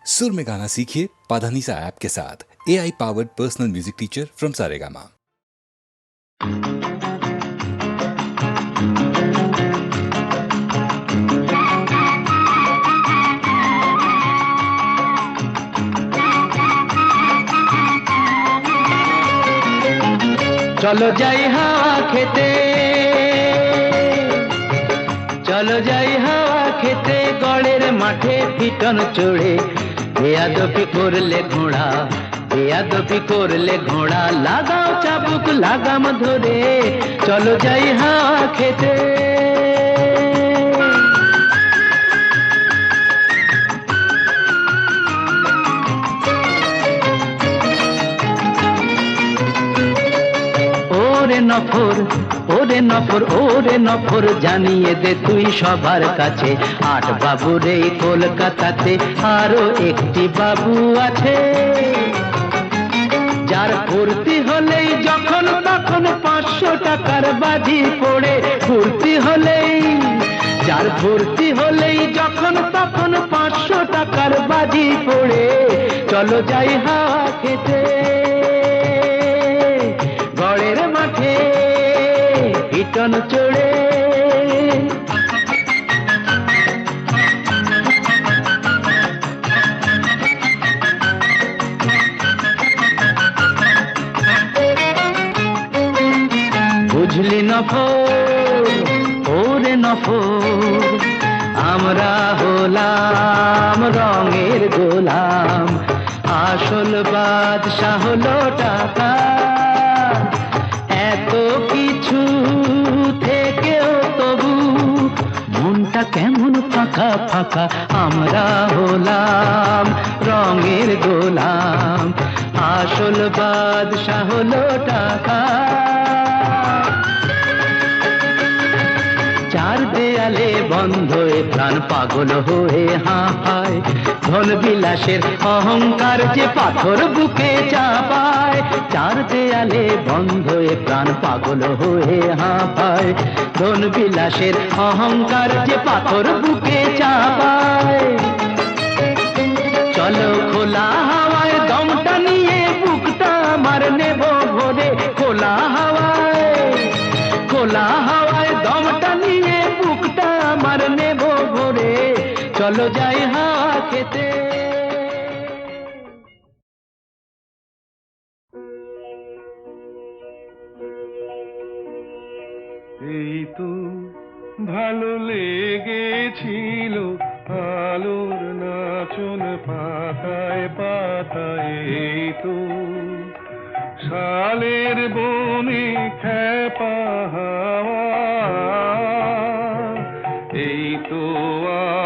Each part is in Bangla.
सुर में गाना सीखिए पाधानीसा ऐप के साथ। AI powered personal music teacher from Saregama. चलो जाई हावा खेते, चलो जाई हावा खेते, गड़ेर माठे पिटन चढ़े, बेयादबी करले घोड़ा, बेयादबी करले घोड़ा, लागाओ चाबुक लागाम धरे, चलो जाई हावा खेते। ওরে নফর, ওরে নফর, ওরে নফর, জানিয়ে দে তুই সবার কাছে, আট বাবুর এই কলকাতাতে আরো একটি বাবু আছে, যার ফুর্তি হলেই যখন তখন 500 টাকার বাজি পড়ে, ফুর্তি হলেই, যার ফুর্তি হলেই যখন তখন 500 টাকার বাজি পড়ে, চলো যাই হাওয়া খেতে, গড়ের মাঠে পিটন চড়ে। বুঝলি নফর, ওরে নফর, আমরা হলাম রঙের গোলাম, আসল বাদশা হলো টাকা, এত কিছু থেকেও তবু মনটা কেমন ফাঁকা ফাঁকা, আমরা হলাম রঙের গোলাম, আসল বাদশা হলো টাকা। চার দেয়ালে বন্ধ এ প্রাণ পাগল হয়ে হাঁপায়, ধন বিলাসের অহংকার যে পাথর বুকে চাপায়, চার দেয়ালে বন্ধ এ প্রাণ পাগল হয়ে হাঁপায়, ধন বিলাসের অহংকার যে পাথর বুকে চাপায়। চলো খোলা হাওয়ায় দমটা নিয়ে বুকটা আমার নেব ভরে, খোলা হাওয়ায়, খোলা হাওয়ায় দমটা নিয়ে বুকটা আমার নেব ভরে, চলো যাই হাওয়া খেতে। এই তো ভালো লেগেছিল আলোর নাচন পাতায় পাতায়, এই তো শালের বনে খেপা হাওয়া, এই তো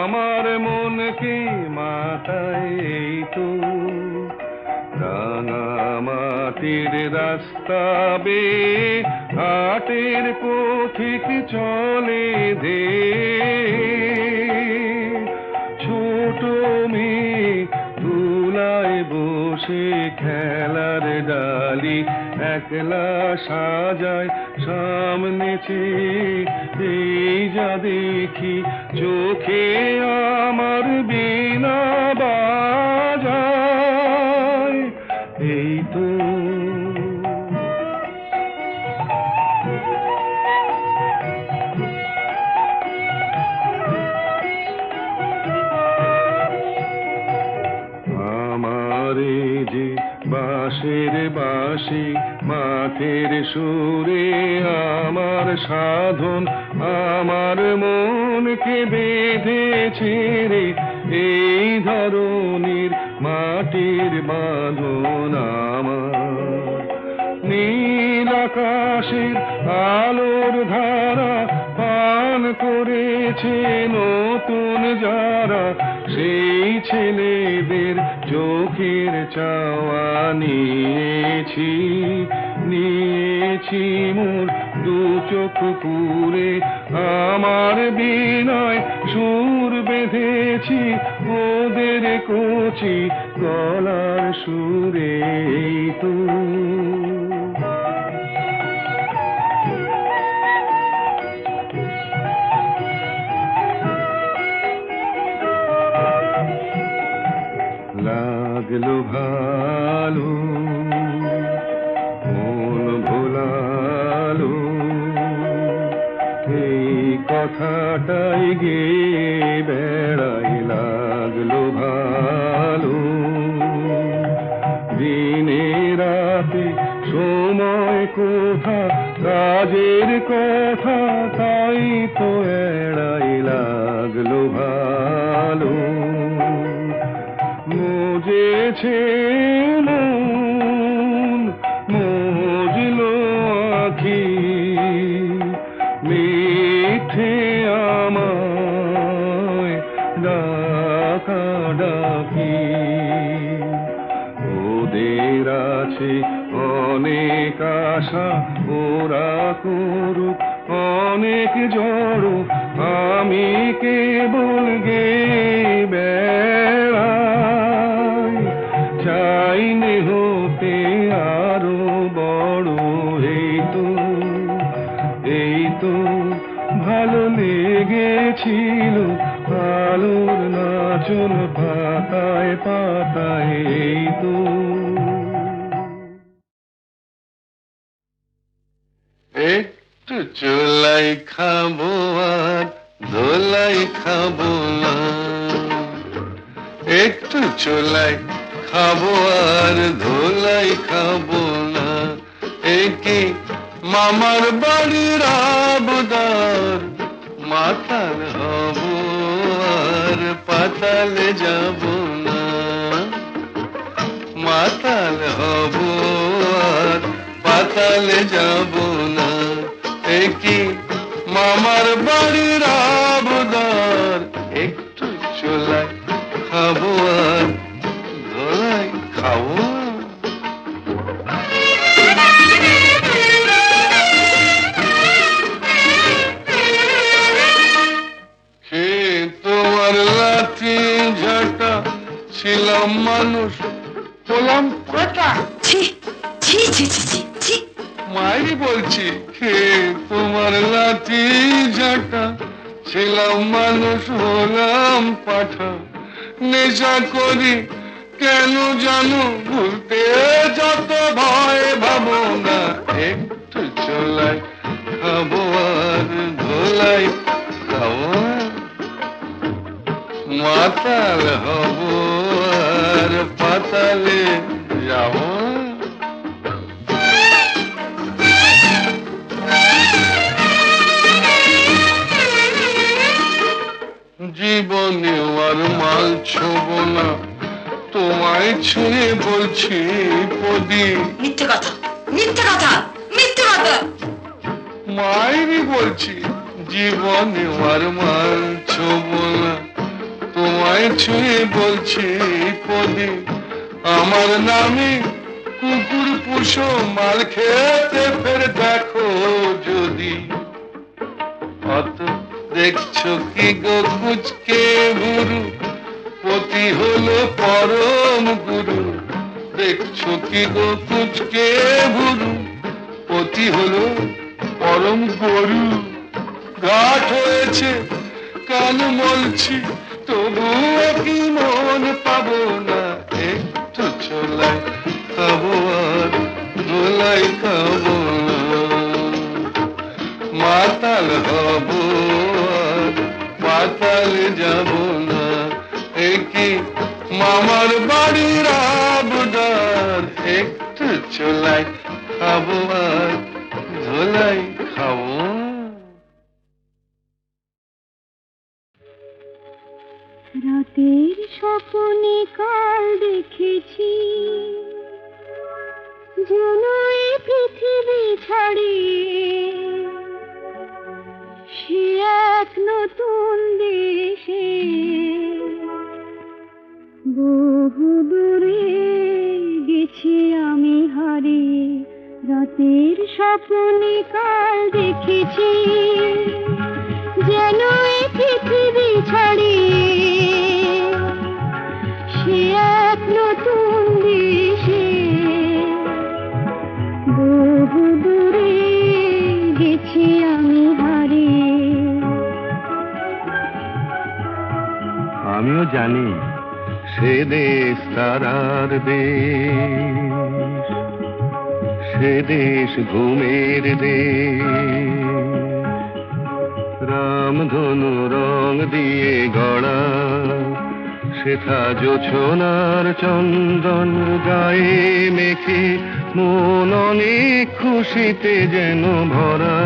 আমার মনকে মাতায়, এই তো রাঙা মাটির রাস্তা বেয়ে হাটের পথিক চলে দে, ছোট মেয়ে তুলায় বসে খেলার ডালি একলা সাজায় সামনে চেয়ে, এই যা দেখি চোখে আমার বীণা বাজায়, এই তো আমারে যে বাঁশের বাঁশি মাঠের সুরে আমার সাধন, আমার মনকে বেঁধেছে রে এই ধরনীর মাটির বাঁধন, আমার নীল আকাশের আলোর ধারা পান করেছে নতুন যারা, সেই ছেলেদের চোখের চাওয়া নিয়েছি, নিয়েছি মোর দু চোখ পুরে, আমার বিনয় সুর বেঁধেছি ওদের কচি গলার সুরে, এই তো লাগলো ভালো, মন ভোলালো, এই কথাটাই গে বেড়াই লাগলো ভালো। দিনে রাতে সময় কোথা, কাজের কথা, তাই তো এড়াই লাগলো ভালো। মজেছে মন, মজলো আখি, মিঠে আমায় ডাকা ডাকি। ওদের আছে অনেক আশা, ওরা করুক অনেক জড়ো, আমি কেবল গে বেড়াই। চাইনে হতে আরো বড়, এই তো ভালো লেগেছিল আলোর নাচন পাতায় পাতায়, এই তো। একটু চোলাই খাবো আর দোলাই খাবো না, একটু চোলাই খাবো আর ধোলাই খাবো না, একে মামার বাড়ির আবদার। মাতাল হব আর পাতালে যাব না, মাতাল হব আর পাতালে যাব না, একি মামার বাড়ির আবদার। একটু চোলাই খাবো আর ধোলাই খাবো। তোমার লাঠি ঝাঁটা ছিলাম মানুষ, হলাম পাটা। মাই বলছি, তোমার লাঠি ঝাঁটা ছিলাম মানুষ, হলাম পাঠা। নেশা করি কেন জানো, ভুলতে যত ভয় ভাবো না, একটু চোলাই খাবো আর ধোলাই খাবো। মাতাল হব আর পাতালে যাব। জীবনে আর মাল ছোব না, তোমায় ছুঁয়ে বলছি পদি। মিথ্যে কথা, মিথ্যে কথা, মিথ্যে কথা। মায়েরই বলছি, জীবনে আর মাল ছোব না, তোমায় ছুঁয়ে বলছি পদি। আমার নামে কুকুর পুষো, মাল খেতে ফের দেখো যদি। অত দেখছো কি গো কুচকে বুড়ু, পতি হলো পরম গুরু। দেখছো কি গো কুচকে বুড়ু, পতি হলো পরম গরু। ঘাট হয়েছে কান মলছি, তবুও কি মন পাবো না, একটু চোলাই খাবো আর ধোলাই খাবো না। মাতাল হব আর পাতালে যাব না, একি মামার বাড়ির আবদার। একটু চোলাই খাবো আর ধোলাই খাবো। রাতের স্বপ্নে কাল দেখেছি, যেন এই পৃথিবী ছাড়িয়ে সে এক নতুন দেশে, বহু দূরে গেছি আমি হারিয়ে। রাতের স্বপ্নে কাল দেখেছি, যেন এই পৃথিবী ছাড়িয়ে সে এক নতুন দেশে, বহু দূরে গেছি আমি হারিয়ে। আমিও জানি সে দেশ তারার দেশ, সে দেশ ঘুমের দেশ, রামধনু রং দিয়ে গড়া, সেথা জোছনার চন্দন গায়ে মেখে মন অনেক খুশিতে যেন ভরা,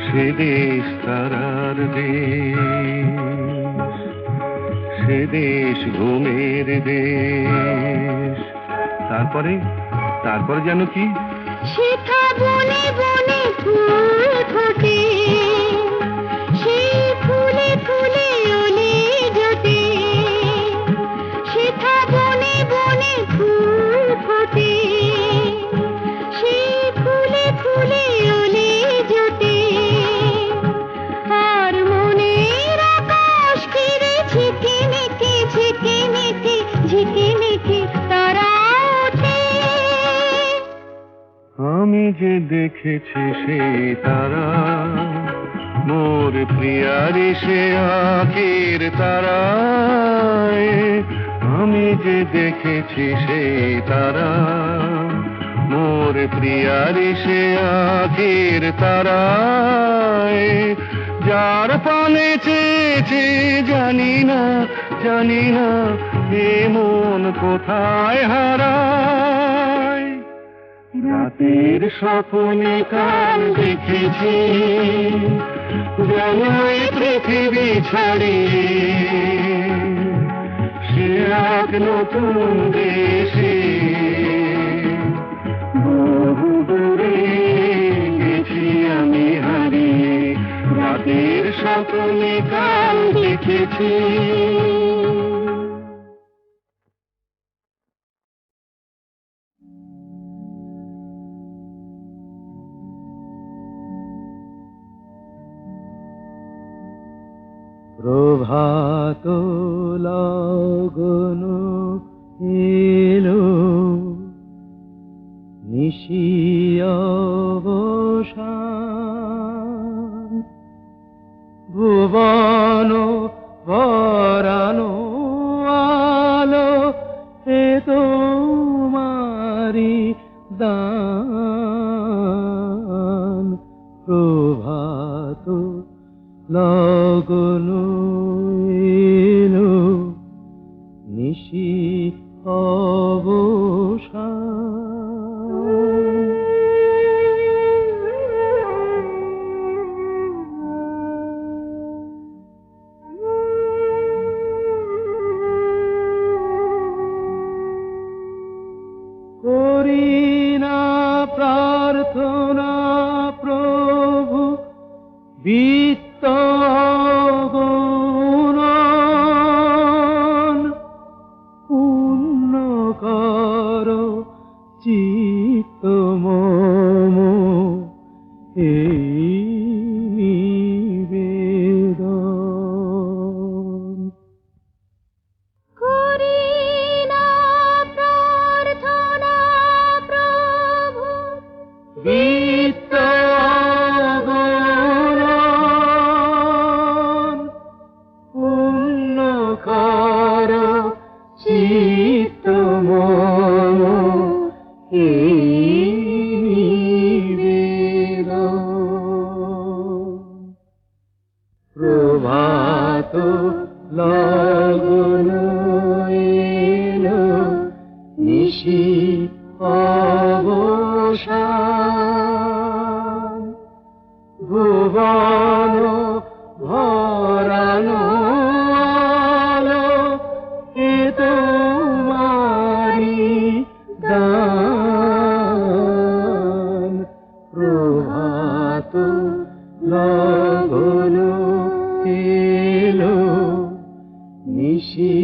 সে দেশ তারার দেশ, সে দেশ ঘুমের দেশ। তারপরে তারপরে যেন কি সেথা বনে বনে ফুল ফোটে, সেই ফুলে ফুলে ওলে জোটে, সেথা বনে বনে ফুল ফোটে, সেই ফুলে ফুলে ওলে জোটে, আর মনের আকাশ ঘিরে ঝিকিমিকি ঝিকিমিকি ঝিকিমিকি তারা ওঠে। আমি যে দেখেছি সেই তারা, মোর প্রিয়ারি সে আঁকের তারায়, আমি যে দেখেছি সেই তারা, মোর প্রিয়ারি সে আঁকের তারায়, যার পানে চেয়েছে জানি না জানি না এ মন কোথায় হারায়। রাতের স্বপ্নে কাল দেখেছি যেন এই পৃথিবী ছাড়িয়ে, সে এক নতুন দেশে বহু দূরে গেছি আমি হারিয়ে। রাতের স্বপ্নে কাল দেখেছি। প্রভাত লগন এলো, নিশি অবসান, ভুবন ভরানো আলো এ তোমারি দান। প্রভাত লগন এলো, নিশি অবসান। করি না প্রার্থনা প্রভু বিত্ত গুণন, পূর্ণ কর চিত্ত মম এই নিবেদন। করি না প্রার্থনা প্রভু বিত্ত গুণন, পূর্ণ কর চিত্ত মম এই নিবেদন। প্রভাত লগন এলো, নিশি অবসান, ভুবন ভরানো আলো এ তোমারি দান। প্রভাত লগন এলো, নিশি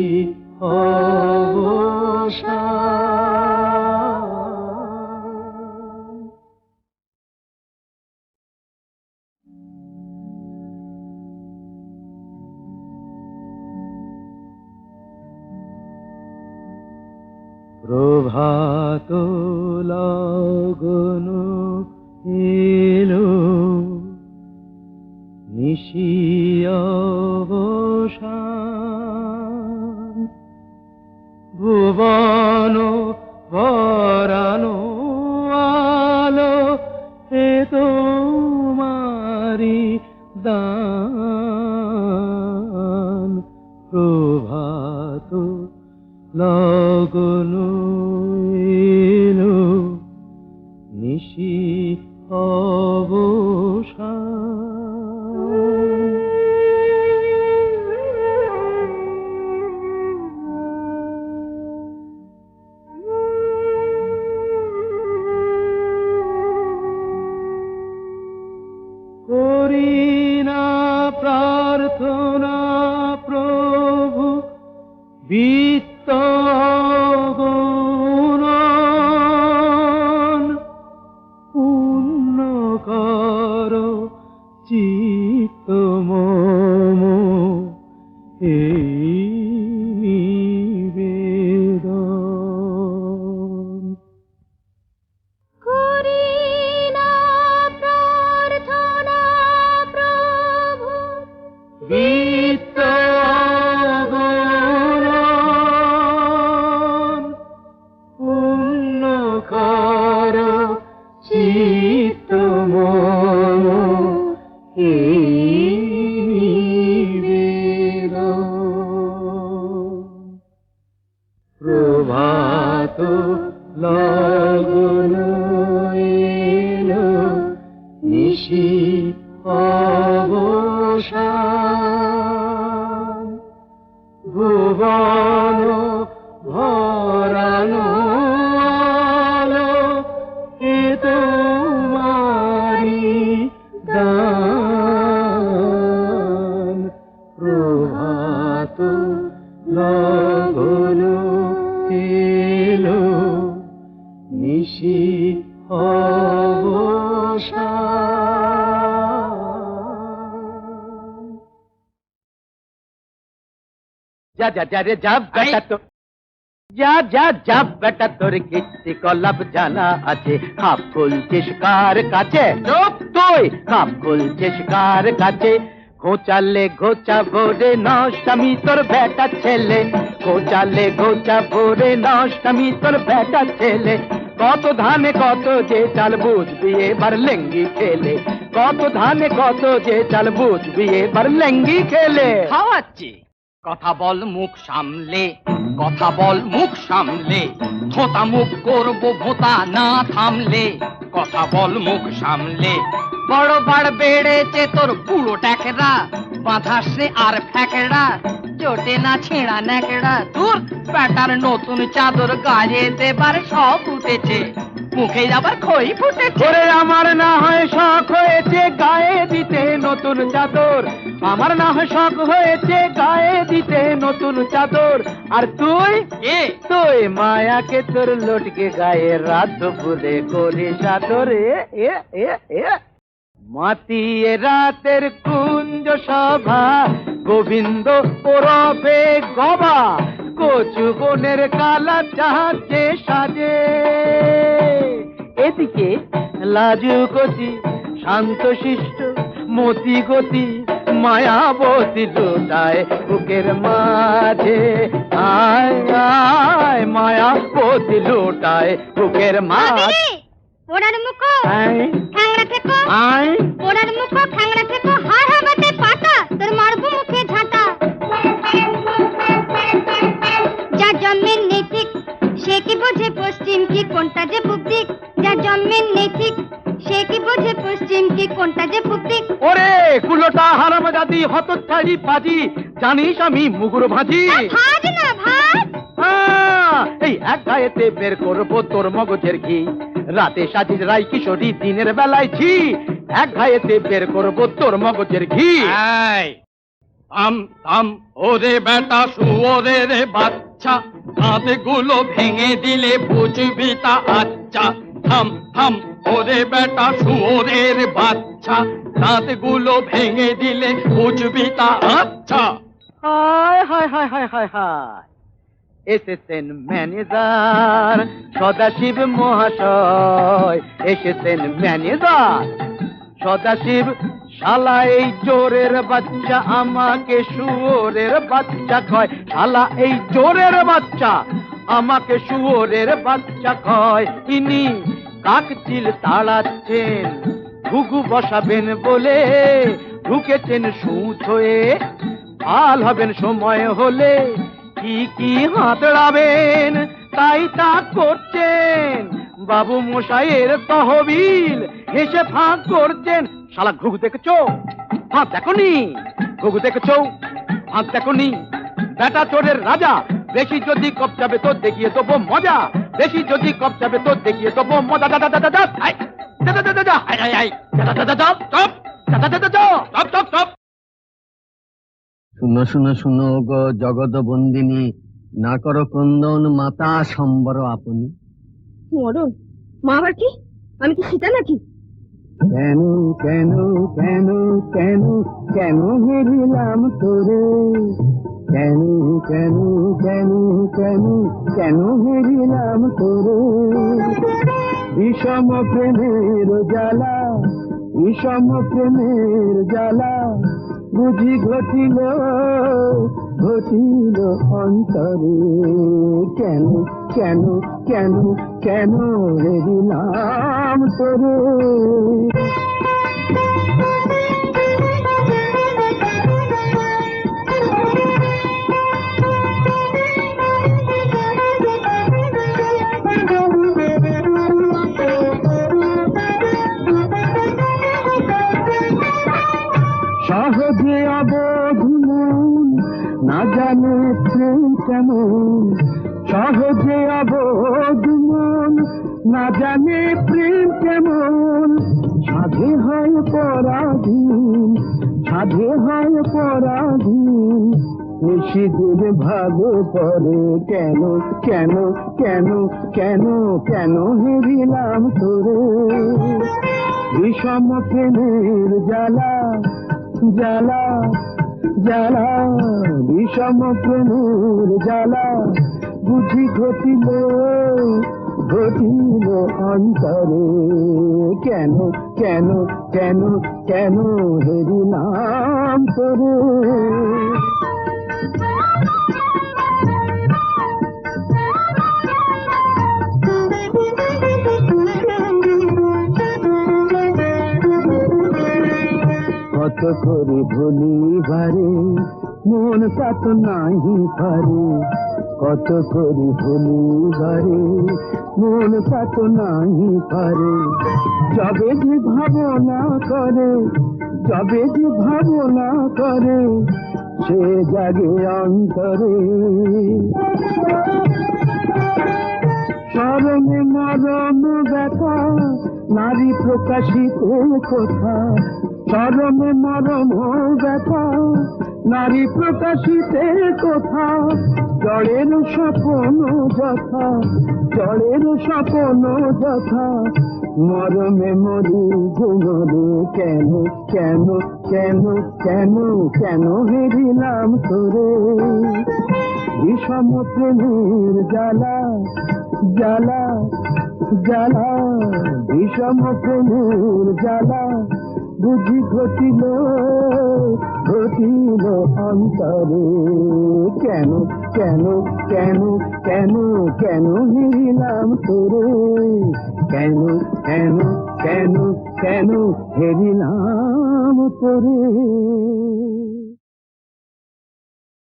অবসান। প্রভাত লগন এলো, নিশি অবসান, ভুবন ভরানো আলো এ তোমারি দান প্রভাত লগন এলো নিশি অবসান করি না প্রার্থনা প্রভু বিত্ত গুণন পূর্ণ কর চিত্ত মম এই নিবেদন করি না প্রার্থনা প্রভু বিত্ত গুণন পূর্ণ কর চিত্ত মম এই নিবেদন প্রভাত লগন এলো নিশি অবসান ভুবন ভরানো আলো এ তোমারি দান প্রভাত লগন এলো নিশি অবসান যা যা যা রে যা বেটা তো যা যা যা বেটা তোর কীর্তি কলাপ জানা আছে খাপ খুলছিস কার কাছে চুপ তুই খাপ খুলছিস কার কাছে ঘোচালে ঘোচা ভোরে নষ্টামি তোর বেটা ছেলে ঘোচালে ঘোচা ভোরে নষ্টামি তোর বেটা ছেলে কত ধানে কত যে চাল বুঝবি এবার লেঙ্গি খেলে কত ধানে কত যে চাল বুঝবি এবার লেঙ্গি খেলে খাওয়াচ্ছি কথা বল মুখ সামলে কথা বল মুখ সামলে থোতা মুখ করবো ভোতা না থামলে কথা বল মুখ সামলে বড় বাড় বেড়েছে তোর পুরো ট্যাকরা বাঁধাসে আর ফ্যাকড়া জোটে না ছেঁড়া ন্যাকড়া তোর প্যাটার নতুন চাদর গায়ে দেবার সব উঠেছে মুখে আবার খই ফুটেছে ওরে আমার না হয় শখ হয়েছে গায়ে দিতে নতুন চাদর আমার না হয় শখ হয়েছে গায়ে দিতে নতুন চাদর আর তুই তুই মায়াকে তোর লটকে গায়ে রাত ভুলে করি সাদর এ এ এ মাতিয়ে রাতের কুঞ্জ সভা গোবিন্দ ওরফে গবা কচু বনের কালা চাহাতে সাজে এদিকে লাজু গতি শান্ত শিষ্ট মতি গতি মায়াবতী লুটায় বুকের মাঝে আয় আয় মায়াবতী লুটায় বুকের মাঝে ওনার মুখ আয় খ্যাংড়া থেকো আয় ওনার মুখ খ্যাংড়া থেকো হার হাবাতে পাতা তোর মারবো মুখে ঝাঁটা যা জন্মের নেই ঠিক সে কি বোঝে পশ্চিম কি কোনটা যে পূব দিক যা জন্মের নেই ঠিক সে কি বোঝে পশ্চিম কি কোনটা যে পূব দিক ওরে কুলোটা হারামজাদি হতচ্ছাড়ি পাজি জানিস আমি মুগুর ভাজি ভাজ না ভাজ এই এক গায়েতে বের করবো তোর মগজের ঘি রাতে সাজিস রাই কিশোরী দিনের বেলায় ঝি এক গায়েতে বের করবো তোর মগজের ঘি থাম থাম ওরে বেটা শুয়োরে রে বাচ্চা দাঁতগুলো ভেঙে দিলে বুঝবি তা আচ্ছা থাম থাম ওরে বেটা শুয়োরের বাচ্চা দাঁতগুলো ভেঙে দিলে বুঝবি তা আচ্ছা হায় হায় হায় হায় হায় হায় এসেছেন ম্যানেজার সদাশিব মহাশয় এসেছেন ম্যানেজার সদাশিব শালা এই চোরের বাচ্চা আমাকে শুয়োরের বাচ্চা কয় শালা এই চোরের বাচ্চা আমাকে শুয়োরের বাচ্চা কয়, ইনি কাকচিল তাড়াচ্ছেন, ঘুঘু বসাবেন বলে ঢুকেছেন সুচ হয়ে, ভাল হবেন সময় হলে কি কি হাতড়াবেন, তাই তা করছেন, বাবু মশাইয়ের তহবিল হেসে ফাঁক করছেন। শালা ঘুঘু দেখেছো? ফাঁক দেখনি? ঘুঘু দেখেছো? ফাঁক দেখনি? বেটা চোরের রাজা, বেশি যদি কপচাবে তো দেখিয়ে দেবো মজা, বেশি যদি কপচাবে তো দেখিয়ে দেবো মজা। দাদা দাদা দাদা দাদা দাদা দাদা দাদা দাদা চপ দাদা দাদা চপ চপ চপ। শুনো শুনো শুনো গো জগৎ বন্দিনী, না করো ক্রন্দন মাতা সম্বর আপনি। মরণ, মা আবার কি? আমি কি সীতা নাকি? কেন কেন কেন কেন কেন হেরিলাম তোরে, কেন কেন কেন কেন কেন হেরিলাম তোরে, বিষম প্রেমের জ্বালা, বিষম প্রেমের জ্বালা বুঝি ঘটিল ঘটিল অন্তরে, কেন কেন কেন কেন হেরিলাম তোরে। সহজে অবোধ মন না জানে প্রেম কেমন, সহজে অবোধ মন না জানে প্রেম কেমন, সাধে হয় পরাধীন, সাধে হয় পরাধীন, নিশিদিন ভালো পরে, কেন কেন কেন কেন কেন হেরিলাম তোরে, বিষম প্রেমের জ্বালা জ্বালা জ্বালা, বিষম প্রেমের জ্বালা বুঝি ঘটিল ঘটিল অন্তরে, কেন কেন কেন কেন হেরিলাম তোরে। কত করে ভুলিবারে মন তা তো নাহি পারে, কত করে ভুলিবারে মন তা তো নাহি পারে, যবে যে ভাবনা করে, যবে যে ভাবনা করে সে জাগে অন্তরে, স্মরণে মরণ ব্যথা নারী প্রকাশিত কথা, স্মরণে মরণ ব্যথা নারী প্রকাশিতে কথা, জড়ের স্বপন যথা, জড়ের স্বপন যথা, মরমে মরি ঘুমরে, কেন কেন কেন কেন কেন হেরিলাম তোরে, বিষম প্রেমের জ্বালা জ্বালা জ্বালা, বিষম প্রেমের জ্বালা বুঝি ঘটিল ঘটিল অন্তরে, কেন কেন কেন কেন কেন হেরিলাম তোরে, কেন কেন কেন কেন হেরিলাম তোরে।